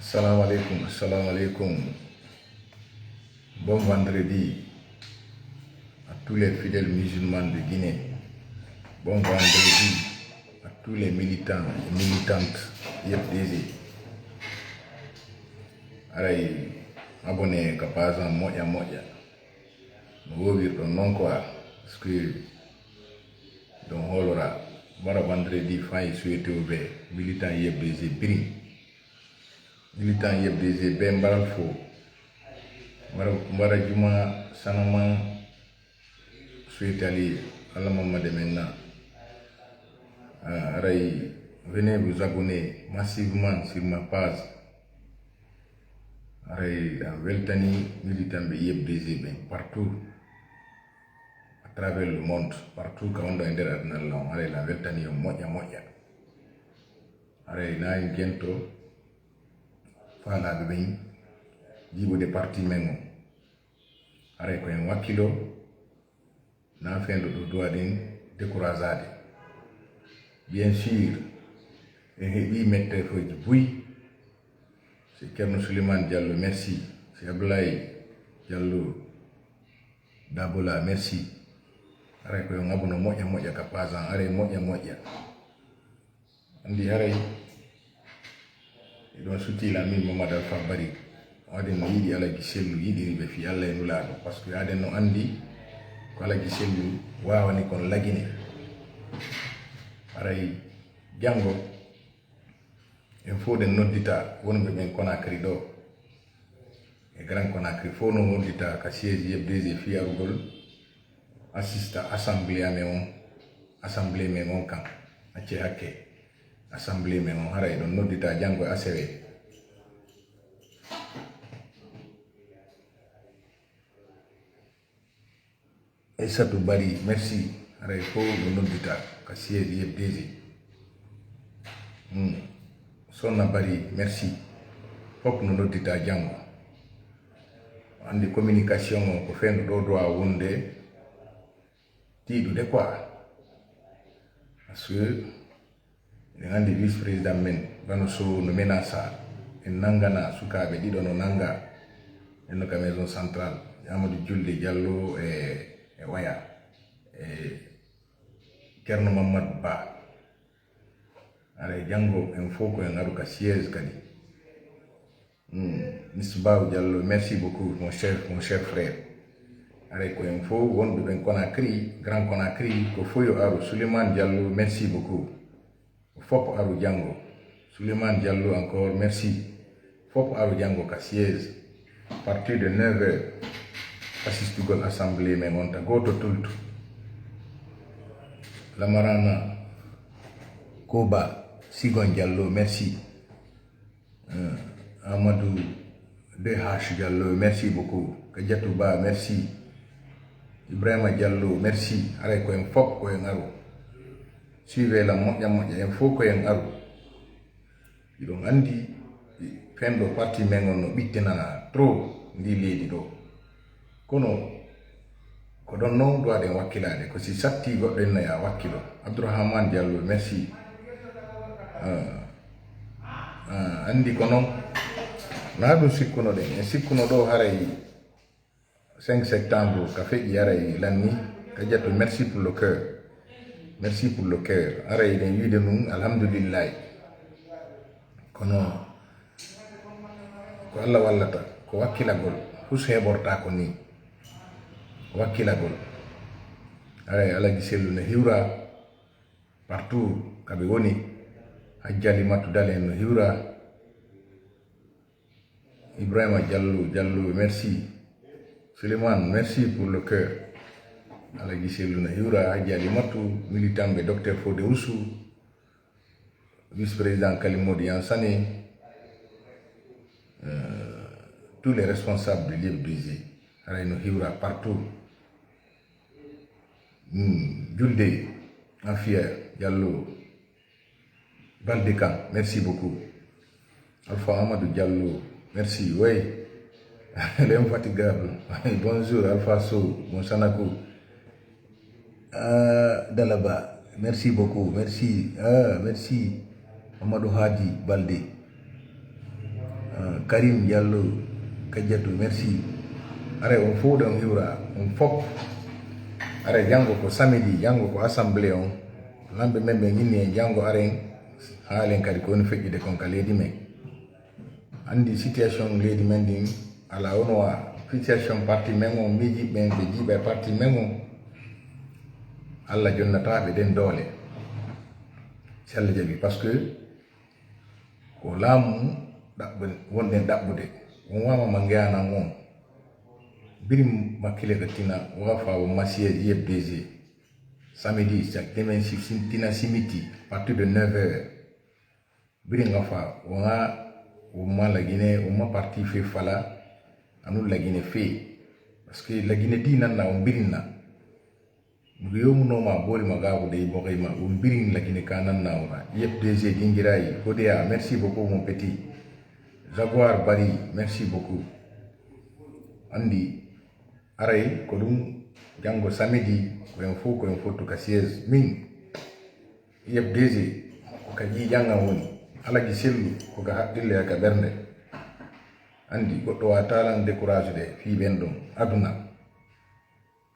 Assalamu alaikum. Bon vendredi à tous les fidèles musulmans de Guinée. Bon vendredi à tous les militants et militantes YFDZ. Aray abonné kapazan moya. No wovir ton non quoi parce que don holora bara vendredi fay souhaité au militant YFDZ biri. Militant YFDZ be mbaral fo mbara juma sanama souhaité ali alla mamade maintenant. Venez vous abonner massivement sur ma page. Weltani militant be YFDZ partout à travers le monde, partout quand on doit aller la weltani moya. Na gento fala be ben jibo de parti mengo. Ko en wakilo na fendo do doaden découragé. Bien sûr, et mettre fo bouy. C'est Kerno Suleiman Diallo, merci. C'est Ablaye Diallo Dabola, merci. Ko yon abono moya kapazan, moya. Andi don suti la min Mamadou Alpha Bari. Aden no yidi ala giselu yidi be fi Allah no laado parce que aden no andi ko ala giselu wawani kon lagine. Jango il faut de noddita wonɓe ɓen Conakry ɗo e Grand Conakry fof no noddita ka siége YFDZ fiyarugol assista assemblée men on kam acce hakke assemblée men on haray ɗon noddita janngo ACW. Aissatou Bari merci haray fof ɗo noddita ka siége YFDZ. Sonna Bari merci fop no noddita jango andi communication ko fendo do doa wonde tiidude quoi parce que en andi vice président men bano so no menasa en nangana sukabe dido no nanga en no maison centrale Amadou Julde Diallo e waya Kerno Mamadou Ba. Jango en faut que en ka siège kadi. Misbah Diallo, merci beaucoup mon cher frère. Ko en faut wonde ben Conakry, Grand Conakry ko foyo aru Suleiman Diallo, merci beaucoup. Fop aru jango. Suleiman Diallo encore merci. Fop aru jango ka siège. À partir de 9h assiste à l'assemblée mais monta goto tultu. Lamarana Koba Sigon Diallo, merci. Amadou DH Diallo, merci beaucoup. Kadiatouba, merci. Ibrahima Diallo, merci. Ko en fop ko en aru. Suivez la moya en fop ko en aru. Idon andi fendo parti mengon no bitena trop ndi ledi do. Kono ko don non do aden wakilade ko si satti goddo en ya wakilo. Abdourahmane Diallo, merci. Andi kono na do sikkuno do haray 5 septembre ka feji haray lanni ka jatto merci pour le cœur haray den wiide nun alhamdulillah kono ko Allah wallata ko wakkilagol fus heborta ko ni wakkilagol haray ala giselu ne hiwra partout kabe woni Hajjali Matudale no hiwra. Ibrahima Diallo, merci. Suleiman, merci pour le cœur. Ala giselu no hiwra Hajjali Matu, militant be Dr Fode Oussou, vice-président Kalimodi Yansane, tous les responsables de l'YFDZ. Ala no hiwra partout. Julde, Anfier, Diallo, Baldekan, merci beaucoup. Alpha Amadou Diallo, merci. Oui, l'infatigable. Bonjour Alpha So, mon Sanako. Dalaba, merci beaucoup. Merci. Merci. Amadou Hadi Balde. Karim Diallo Kadiatou merci are on fo don hiwra on fop are jango ko samedi jango ko assemblée on lambe membe ngini en jango are haalen kadi ko on feƴƴude kon ka leydi men andi situation leydi men din ala ono wa situation parti men on miji ɓen ɓe jiiɓe parti men on Allah jonnataɓe den doole si Allah jaɓi par ce que ko laamu wonɗen ɗaɓɓude on wamama ngeyanan on birim makkile ka tina wafa o masiye YFDG samedi chaque demen tina simiti à partir de 9h biri ngafa wonga woma lagine woma parti fe fala anu lagine fe parce que lagine di nanna o birinna mugo yomunoma boli magago de bokayma o birin lagine ka nanna wona YFDG dingirayi Hodea merci beaucoup mon petit Jaguar Bari merci beaucoup andi aray ko ɗum jango samedi koyen fof to ka siège min YFDG ko ka janga woni alaji sellu ko ka haqqille ka ɓernde andi goɗɗo watalan décourage de fi ɓen ɗon aduna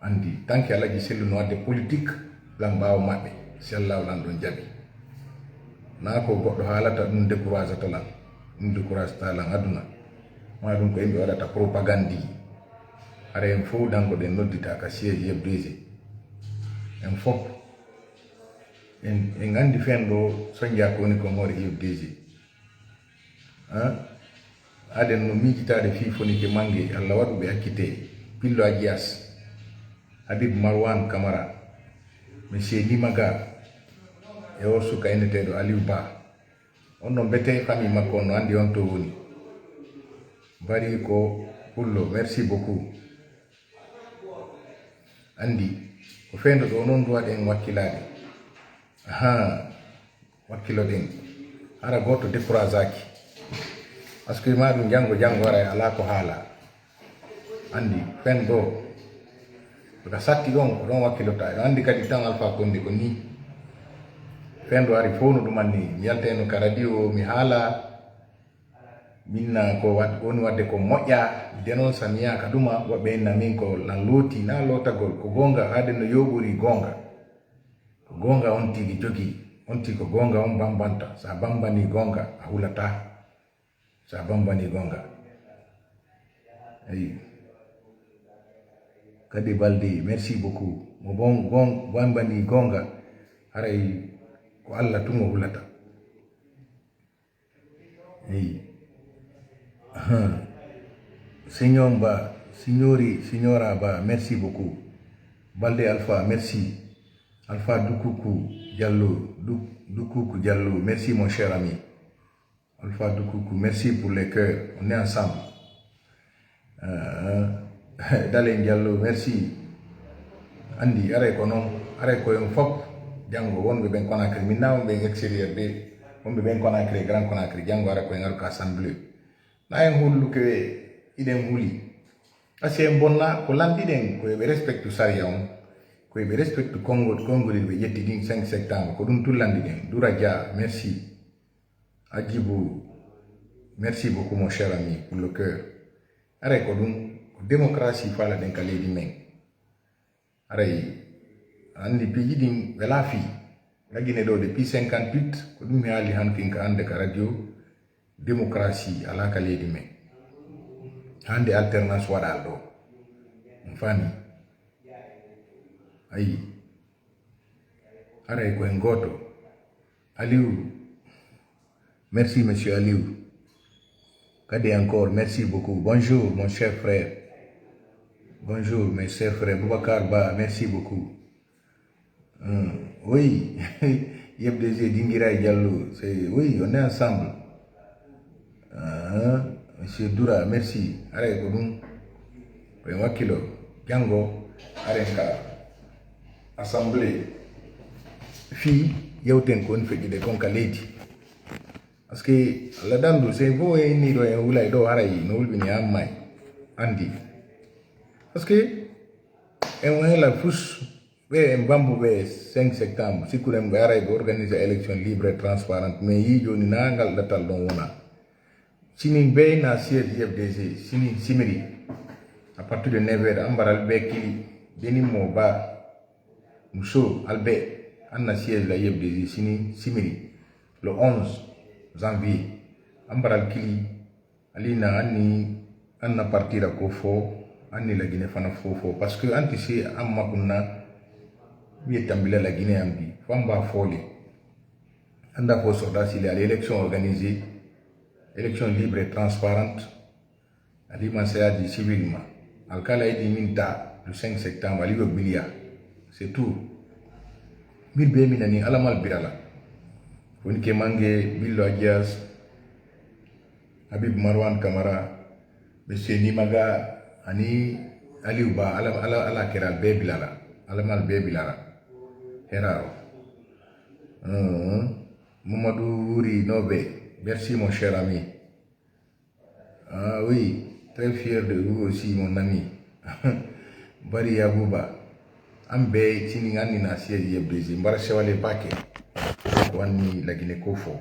andi tanki alaji sellu no wadde politique lan mbawa maɓɓe si Allah lan ɗon jaaɓi na ko goɗɗo haalata ɗum décourage talan ɗum décourage talan aduna ma ɗum ko yimɓe waɗata propagande are en fof danko ɗen noddita ka siège YFDG en fof en andi fen ɗo soñdia ko woni ko ngore YFDG aɗen no miijitade fi fonike mangue Allah waɗuɓe hakkite Pillo Adjias Habib Marwan Camara monsieur Limaga e o suka enneteɗo Aliou Ba on no mbete famille makko on no andi on to woni bari ko pullo merci beaucoup andi ko fendo ɗo noon duwaɗen wakkilade wakkilo ɗen hara goto décourage aki par ce que ma ɗum jango ara ala ko haala andi fen ɗo ka satti ɗon ko ɗon wakkilota andi kadi tan Alpha Condé ko ni fen ɗo ari fof no ɗumanni mi yalteno ka radio mi haala minna ko woni wadde ko moƴƴa de noon sami yaka ɗuma woɓɓe enna min ko lan looti na lootagol ko gonga haade no yoɓori gonga ko gonga on tigi jogi on tigi ko gonga on bambanta sa bambani gonga a hulata sa bambani gonga ayi kadi Balde merci beaucoup mo bambani gonga haray ko Allah tumo hulata ayi Signora Ba, merci beaucoup. Balde Alpha, merci. Alpha Dukuku Diallo, Dukuku Diallo, merci mon cher ami. Alpha Dukuku, merci pour les cœurs, on est ensemble. Dalen Diallo, merci. Andi, are ko yon fop, jango, wonbe ben Conakry, minna wonbe extérieur be, wonbe ben Conakry, Grand Conakry, jango are ko yon assemblée. Na en hullu ke iden huli asi en bonna ko lamdiɗen koye ɓe respecte saria on koye ɓe respecte kongolil ɓe ƴetti ɗin 5 septembre ko ɗum tullandiɗen Doura Dia merci Adjibou merci beaucoup mon cher ami pour le cœur aray ko ɗum ko démocratie fala ɗen ka leydi men aray andi piiji ɗin ɓe laafi lagine ɗo depuis 58 ko ɗum mi haali han kinka hande ka radio démocratie ala ka leydi men hande alternance waɗal ɗo on fami ayi aray koyen goto Aliou merci monsieur Aliou kadi encore merci beaucoup bonjour mon cher frère bonjour mes chers frères Boubacar Ba merci beaucoup oui YFDG Dinguiraye Diallo c'est oui on est ensemble monsieur Doura merci aray ko ɗum koye wakkilo jango aren ka assemblée fi yewten ko woni feƴƴude kon ka leydi par ce que Allah dandu c'est bo e ni ɗo en wulay ɗo haray no wulɓini hammay andi par ce que en wela fus ɓe en bambuɓe 5 septembre sikkuɗen ɓe aray ɓe organiser élection libre et transparente mais yi joni na ngal ɗatal ɗon wona sini be na siège FDG sini simiri à partir de 9h ambaral be kili beni moba muso albe anna siège la FDG sini simiri le 11 janvier ambaral kili alina anna partira ko fo anni la Guinée fana fofo parce que anti si amma kunna mi tambila la Guinée ambi famba foli anda fo soda si l'élection organisée élection libre et transparente ali mansaya di civilement alkala idi minta le 5 septembre ali bilia c'est tout mil be minani alamal birala woni ke mange billo adias Habib Marwan Kamara monsieur Nimaga ani aliuba ala kera be bilala alamal be bilala herao Mamadou Wuri Nobe. Merci mon cher ami. Ah oui, très fier de vous aussi mon ami. Bari Yabouba. Ambe tini ngani na siège yebdezi. Mbara shawale pake. Wani la Guinée Kofo.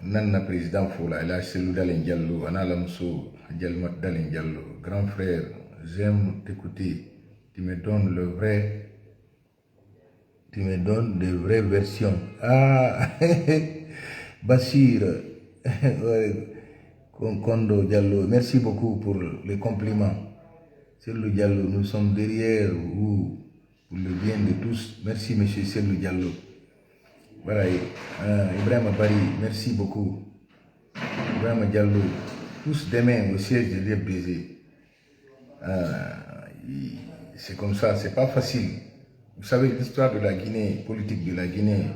Nanna président Foula. El Selou Dalen Diallo. Analamso Dialmat Dalen Diallo. Grand frère, j'aime t'écouter. Tu me donnes le vrai. Tu me donnes de vraies versions. Ah Bassir Kondo Diallo, merci beaucoup pour les compliments. Selou Diallo, nous sommes derrière vous pour le bien de tous. Merci monsieur Selou Diallo. Voilà, Ibrahima Bari, merci beaucoup. Ibrahima Diallo, tous demain au siège de l'FDG. C'est comme ça, c'est pas facile. Vous savez l'histoire de la Guinée, politique de la Guinée.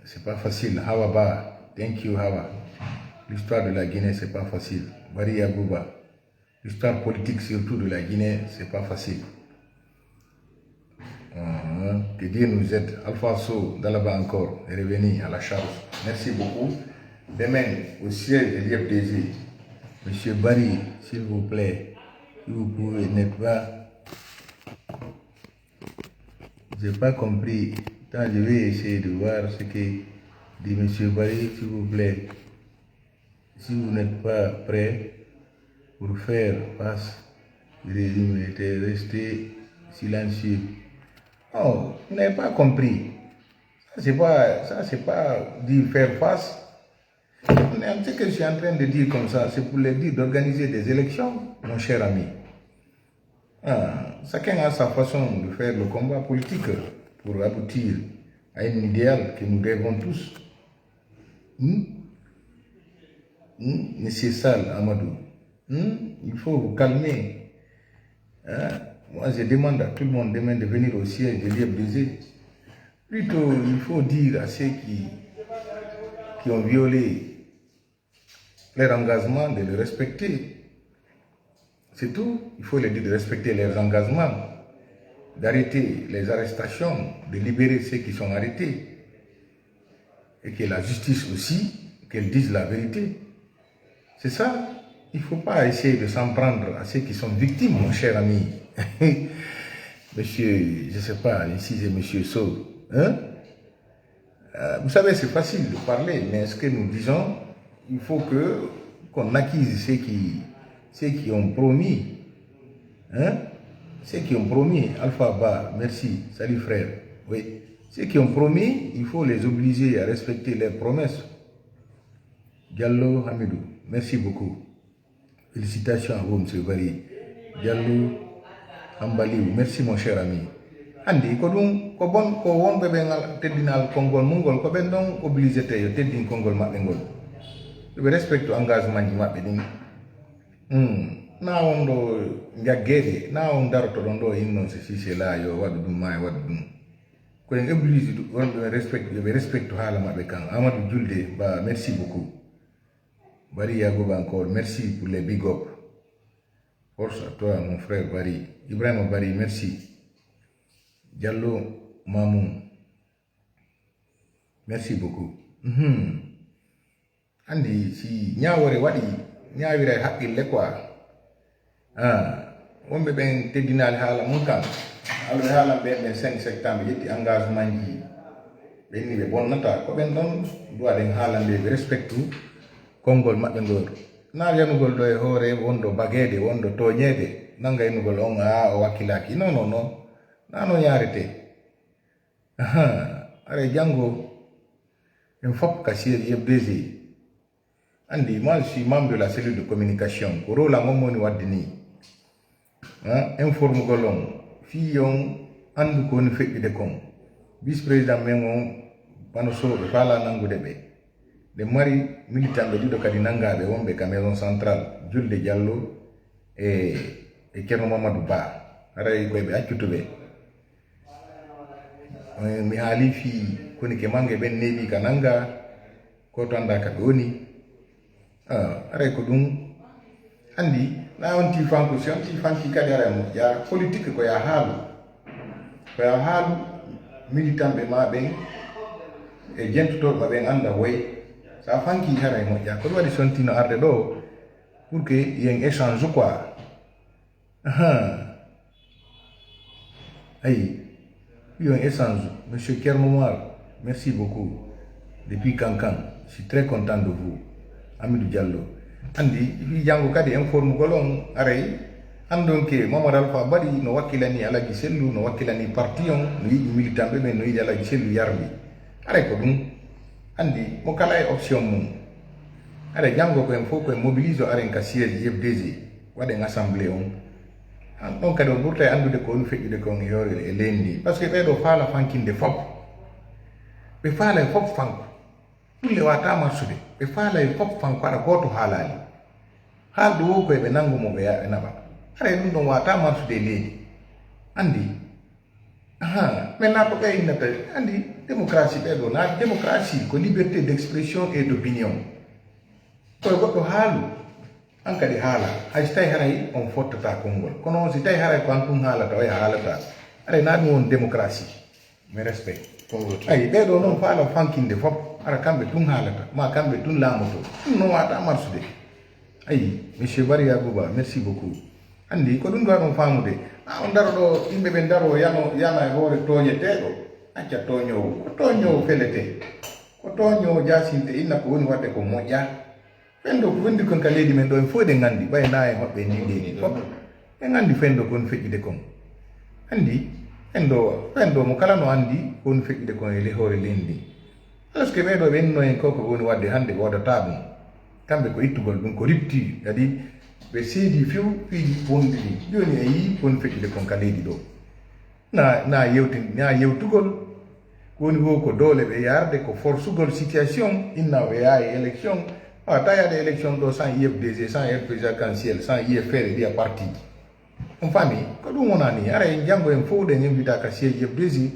C'est pas facile. Hawaba, thank you Hawa. L'histoire de la Guinée, c'est pas facile. Bari Yabouba. L'histoire politique surtout de la Guinée, c'est pas facile. Que Dieu nous aide. Alpha So, Dalaba encore, est revenu à la charge. Merci beaucoup. Demain, au siège de l'IFDG, monsieur Bari, s'il vous plaît, si vous pouvez, n'être pas. J'ai pas compris. Je vais essayer de voir ce que dit M. Barry, s'il vous plaît. Si vous n'êtes pas prêt pour faire face, le régime était resté silencieux. Oh, vous n'avez pas compris. Ça, c'est pas dire faire face. Ce que je suis en train de dire comme ça, c'est pour les dire d'organiser des élections, mon cher ami. Chacun a sa façon de faire le combat politique pour aboutir à un idéal que nous rêvons tous. Monsieur Sall Amadou, il faut vous calmer. Moi, je demande à tout le monde demain de venir au siège de l'IFDG. Plutôt, il faut dire à ceux qui ont violé leur engagement de le respecter. C'est tout. Il faut les dire de respecter leurs engagements, d'arrêter les arrestations, de libérer ceux qui sont arrêtés. Et que la justice aussi, qu'elle dise la vérité. C'est ça. Il ne faut pas essayer de s'en prendre à ceux qui sont victimes, mon cher ami. Monsieur, je ne sais pas, ici c'est monsieur So. Vous savez, c'est facile de parler, mais ce que nous disons, il faut qu'on acquise ceux qui ont promis. Ceux qui ont promis, Alpha Ba, merci, salut frère. Oui. Ceux qui ont promis, il faut les obliger à respecter leurs promesses. Diallo Hamidou, merci beaucoup. Félicitations à vous, M. Bari. Diallo Ambaliou, merci mon cher ami. Andi, ko won bebe ngal teddinal kongol mungol ko ben don obligé te yo teddin kongol mabbe ngol. Be respecte engagement ji mabbe din. Na on do njaggede, na on daroto don do inno se si la yo wadu dum may wadu dum. Ko en obligé on be respecte hala mabbe kan. Amadou Julde ba merci beaucoup. Bari Yagoba encore, merci pour les big up. Force à toi mon frère Bari. Ibrahim Bari, merci. Diallo Mamou, merci beaucoup. Andi si ñawore wadi ñawira haqqille quoi. Wombe ben teddinal hala mun kan. Alors hala ben 5 septembre yetti engagement ji benni be bonnata ko ben don duwaden haalande be respectu kongol mabbe ngor na yanugol do e hore wondo bagede wondo toñede nanga yanugol on o wakilaki non nano yarete are jango en fop ka sir yebdesi andi moi je suis membre de la cellule de communication ko rola ngomoni waddini informe golon fi yon andu ko ni febbide kon vice président mengo bano so be fala nangude be de mari militant be dido kadi nangabe wonbe ka maison centrale julde diallo e Cerno Mamadou Ba aray ko be accutube mi haali fi koni ke mange ben nebi kananga ko to anda ka doni aray ko dum andi na on ti fanko si on ti fanki kadi ara mo ya politique ko ya halu militant be ma ben e jentuto ba ben anda way sa fanki hara mo ya ko wadi sontino arde do pour que yen échange quoi ay un échange monsieur Kermomar, merci beaucoup depuis Kankan je suis très content de vous Amidou Diallo andi fi jango kadi informe golon aray andon ke Mamadou Alpha bari no wakilani alaji sellu no wakilani parti on no yi militant be no yi alaji sellu yarbi aray ko dum andi mo kala e option mum aray jango ko en fo ko mobiliser aren ka siège FDG wade assemblée on donc kadi on burta andude ko on feƴƴude kon yore e lendi parce que ɓeɗo faala fankinde fop ɓe faala e fop fanko ɗulle wata marsude ɓe faala e fop fanko aɗa goto haalali haalde wo koye ɓe nangumo ɓe yaɓe naɓa ara ɗum ɗon wata marsude e leydi andi maintenant ko ɓe innata andi démocratie ɓeɗo na démocratie ko liberté d' expression et d' opinion koye goɗɗo haalu an kadi haala hay so tawi haray on fottata konngol kono si tawi haray ko an ɗum haalata o e haalata aɗa na ɗum won démocratie mi respect ay ɓeɗo noon faala fankinde fof ara kamɓe tun haalata ma kamɓe tun laamoto ɗum noon wata marsude ayi monsieur Baria Bouba merci beaucoup andi ko ɗum ɗowa ɗon faamude on daro ɗo yimɓe ɓe daro yana e hoore toñeteɗo acca toñowo ko toñowo felete ko toñowo jasinte inna ko woni wadde ko moƴƴa fendo ko wondi kon ka leydi men ɗo en fof ɗe gandi ɓay na e hoɓɓe ndini fof ɓe gandi fendo kon feƴƴude kon andi fendo mo kala no andi kon feƴƴude kon e hoore lendi alors que ɓeɗo ɓe enno en koko woni wadde hande wodata ɗum kamɓe ko ittugol ɗum ko rupture kadi ɓe seedi few piiji wondiri joni e yi kon feƴƴude kon ka leydi ɗo na yewtugol woni ho ko doole ɓe yarde ko forcugol situation inna ɓe yaa e élection tawi des élections ɗo sans IFDG sans président arc-en-ciel sans IFR ɗiya parti on fami ko ɗum wonani ara en janggo en fof ɗen invita ka siége IFDG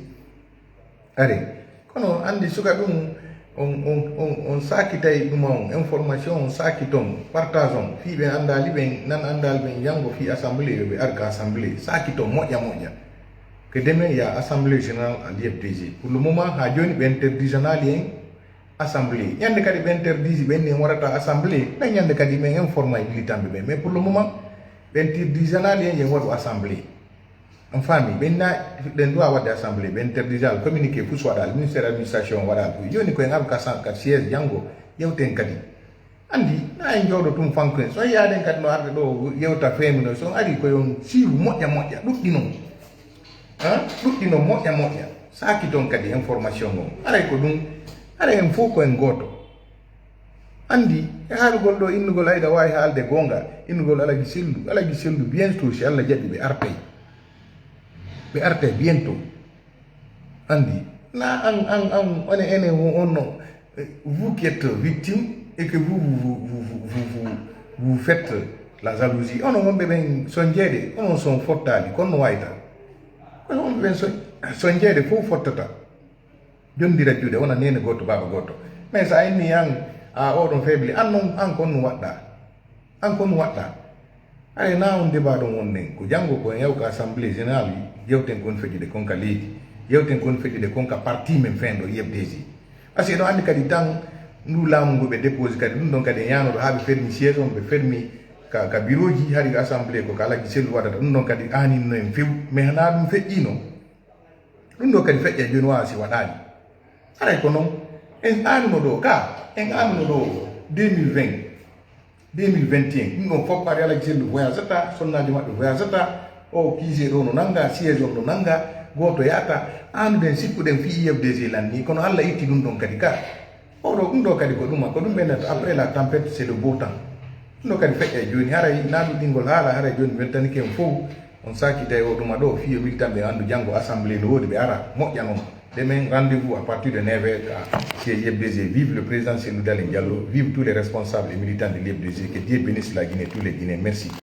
are kono andi suka ɗum on sakitay ɗuma on information on saki toon partage on fi ɓe andali ɓen nan andali ɓen janggo fi assemblée yoɓe arga assemblée saki toon moƴƴa que demain y a assemblée générale à l'IFDG pour le moment ha joni ɓe interdisjonali en assemblée ñande kadi ɓe interdisi ɓen ni warata assemblée ɓen ñande kadi men informa e militanɓe ɓe mais pour le moment ɓe interdisjonali en yen waɗu assemblée on faami ɓen na ɗen dowa wadde assemblée ɓe interdisal communiqué fus waɗal ministére administration waɗal fu joni koyen aru ka siége janggo yewten kadi andi na en jooɗo tum fanko en so yaaden kadi no arde ɗo yewta femino so ari koyon siiru moƴƴa ɗuɗɗino moƴƴa saki toon kadi information on aray ko ɗum ara en fof ko en goto andi e haalugol ɗo innugol ayda wawi haalde gonga innugol alaji sellu bientôt si Allah jaɓi ɓe arte bientôt andi na an on ene onno vous qui êtes victime et que vous faites la jalousie onon wonɓe ɓen soñjeede onon son fottali kono no wayta kono wonɓe ɓen soñjeede fof fottata jondira juuɗe wona nene goto baba goto mais sa inni an oɗon faible an kon no waɗɗa ay na on débat ɗon wonnen ko janggo ko en yawka assemblée générale yewten kon feƴƴude konka leydi yewten kon feƴƴude konka parti men fenɗo yebdesi par ce que ɗon andi kadi tan ndu laamu ngu ɓe dépose kadi ɗum ɗon kadi e yanoɗo ha ɓe fermi siége on ɓe fermi ka bureau ji hari ko assemblée ko alaji sellu waɗata ɗum ɗon kadi aninno en few mais hana ɗum feƴƴino ɗum ɗo kadi feƴƴa joni wawa si waɗani ara ko non en anu do ka en anu do 2020 2021 no fo pare ala jelu voyage ta sonnaji mabbe voyage ta o kije do no nanga siège do nanga goto yata anu den sikku den fi IFDG lan ni kono alla itti dum don kadi ka o do dum do kadi ko dum benet après la tempête c'est le beau temps no kadi feƴƴa joni haray naɗu ɗingol haala haray joni weltani ken fof on sakita o ɗuma ɗo fiyo militant ɓe andu janggo assemblée no wodi ɓe ara moƴƴanon demain rendez-vous à partir de 9h chez IFDG. Vive le président Cellou Dalein Diallo, vive tous les responsables et militants de l'IFDG, que Dieu bénisse la Guinée, tous les Guinéens. Merci.